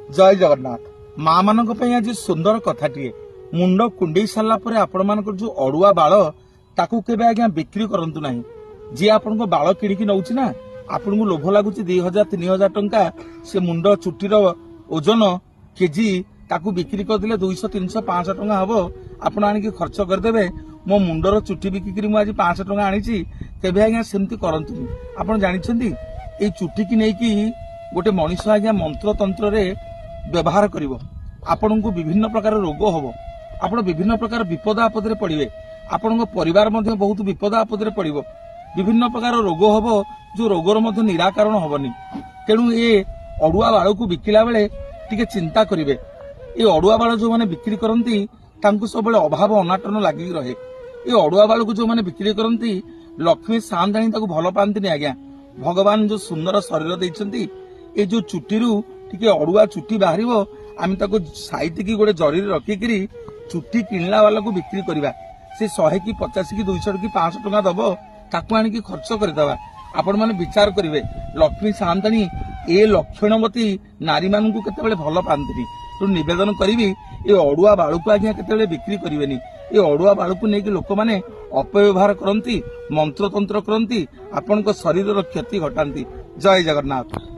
जय जगन्नाथ माँ मान आज सुंदर कथाटीए मुंड कुंडे सारा आपण मान जो अड़ुआ बाल ताकू केबे आज्ञा बिक्री करंतु नाही। जी आपण बाल किणिकी नौछि ना आपन को लोभ लगुच 2000 3000 टंका से मुंड चुटीर ओजन केजी ताकू बिक्री करदे 200 300 500 टंका हम आपण आनिकी खर्च करदेबे मो मुंडर चुटी बिक्री आज 500 टंका आनी तेबे आज्ञा सेमती करंतु। आपण जानिछंती ए चुटी की नेकी गोटे मनीष आज्ञा मंत्र तंत्र रे व्यवहार करिवो आपण को विभिन्न प्रकार रोग हम आपण विभिन्न प्रकार विपद आपद रे पड़िबे आपण परिवार मध्य बहुत विपद आपद रे पड़िबो विभिन्न प्रकार रोग हम जो रोगर मध्य निराकरण हबनी। तेणु ए अड़ुआ बाल को बिकिला बेले टिके चिंता करिवे। ए अड़ुआ बाल जो माने बिक्री करंती तांकु सब अभाव अनाटन लागि रहे। ए अड़ुआ बाल को जो माने बिक्री करंती लक्ष्मी सांदाणी ताकु भल पांतिनी आज्ञा। भगवान जो सुंदर शरीर दैछंती ए जो चुटीरू टिके अड़ुआ चुटी बाहरिबो आम ताको साइट की गोटे जरी रखिकी चुटी किणला वाला को बिक्री करवा से 100 की 50 की 200 की 500 टका दब ताकू आनिकी खर्च करदेवा। आपण माने विचार करिवे लक्ष्मी सांताणी ए लक्षणवती नारी मान को केतेबेले भल पांतिनी। तो निवेदन करी ए अड़ुआ बालू को आज्ञा केतेबेले बिक्री करिवेनी। ए अड़ुआ बालू को नेकी लोक माने अपव्यवहार करंती मंत्र तंत्र करंती आपण शरीर क्षति घटाती। जय जगन्नाथ।